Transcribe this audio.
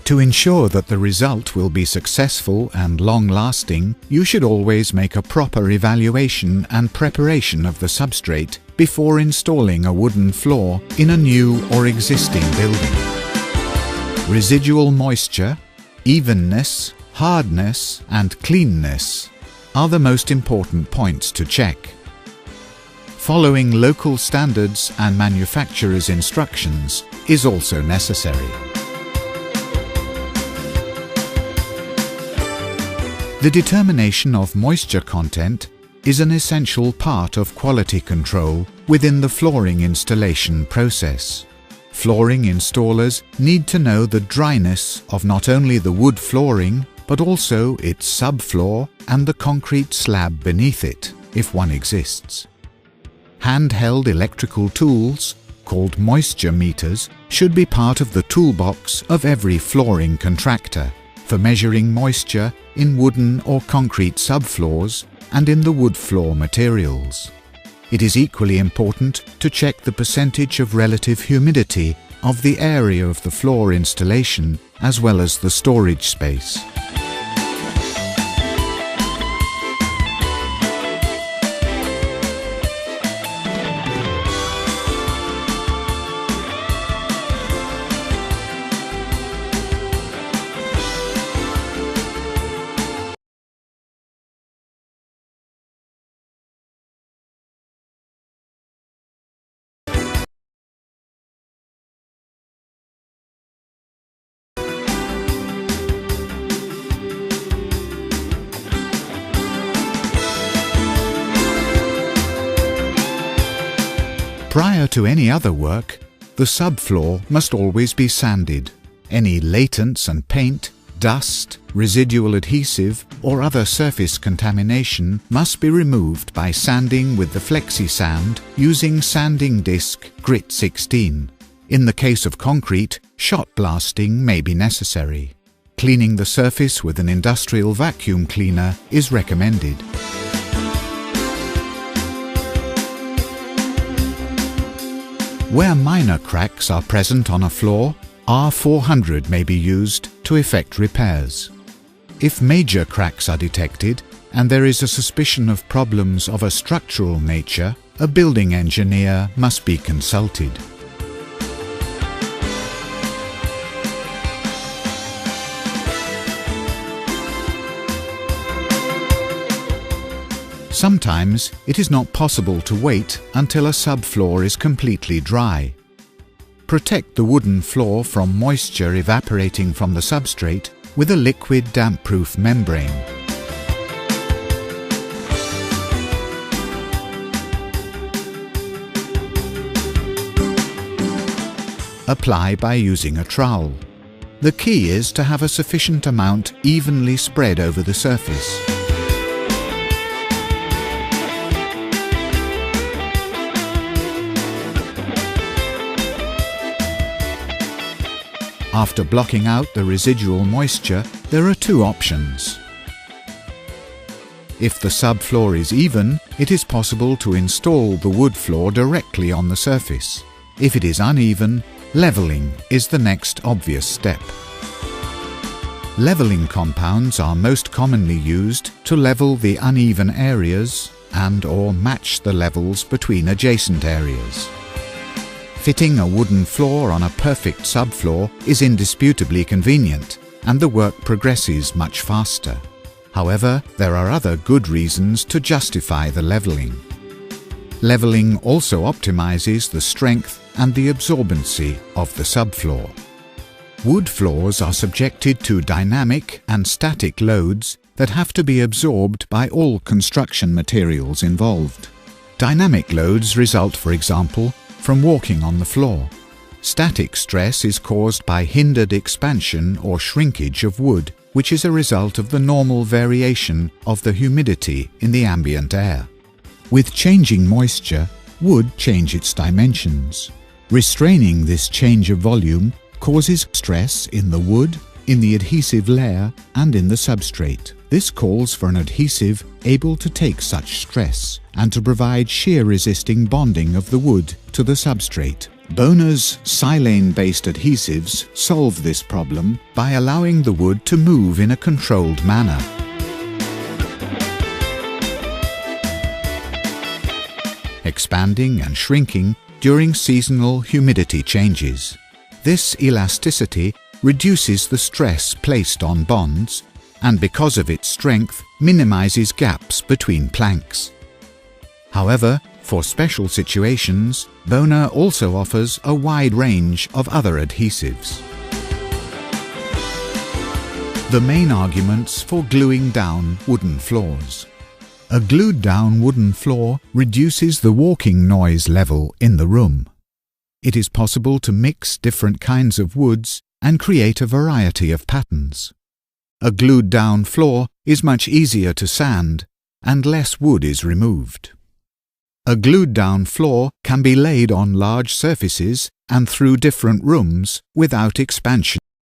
To ensure that the result will be successful and long-lasting, you should always make a proper evaluation and preparation of the substrate before installing a wooden floor in a new or existing building. Residual moisture, evenness, hardness and cleanness are the most important points to check. Following local standards and manufacturer's instructions is also necessary. The determination of moisture content is an essential part of quality control within the flooring installation process. Flooring installers need to know the dryness of not only the wood flooring, but also its subfloor and the concrete slab beneath it, if one exists. Handheld electrical tools, called moisture meters, should be part of the toolbox of every flooring contractor for measuring moisture in wooden or concrete subfloors and in the wood floor materials. It is equally important to check the percentage of relative humidity of the area of the floor installation as well as the storage space. Prior to any other work, the subfloor must always be sanded. Any latents and paint, dust, residual adhesive or other surface contamination must be removed by sanding with the Flexi Sand using sanding disc Grit 16. In the case of concrete, shot blasting may be necessary. Cleaning the surface with an industrial vacuum cleaner is recommended. Where minor cracks are present on a floor, R400 may be used to effect repairs. If major cracks are detected and there is a suspicion of problems of a structural nature, a building engineer must be consulted. Sometimes it is not possible to wait until a subfloor is completely dry. Protect the wooden floor from moisture evaporating from the substrate with a liquid damp-proof membrane. Apply by using a trowel. The key is to have a sufficient amount evenly spread over the surface. After blocking out the residual moisture, there are two options. If the subfloor is even, it is possible to install the wood floor directly on the surface. If it is uneven, leveling is the next obvious step. Leveling compounds are most commonly used to level the uneven areas and/or match the levels between adjacent areas. Fitting a wooden floor on a perfect subfloor is indisputably convenient, and the work progresses much faster. However, there are other good reasons to justify the leveling. Leveling also optimizes the strength and the absorbency of the subfloor. Wood floors are subjected to dynamic and static loads that have to be absorbed by all construction materials involved. Dynamic loads result, for example, from walking on the floor. Static stress is caused by hindered expansion or shrinkage of wood, which is a result of the normal variation of the humidity in the ambient air. With changing moisture, wood changes its dimensions. Restraining this change of volume causes stress in the wood, in the adhesive layer, and in the substrate. This calls for an adhesive able to take such stress and to provide shear-resisting bonding of the wood to the substrate, Boner's silane-based adhesives solve this problem by allowing the wood to move in a controlled manner. Expanding and shrinking during seasonal humidity changes. This elasticity reduces the stress placed on bonds, and because of its strength, minimizes gaps between planks. However, for special situations, Boner also offers a wide range of other adhesives. The main arguments for gluing down wooden floors. A glued-down wooden floor reduces the walking noise level in the room. It is possible to mix different kinds of woods and create a variety of patterns. A glued-down floor is much easier to sand, and less wood is removed. A glued-down floor can be laid on large surfaces and through different rooms without expansion.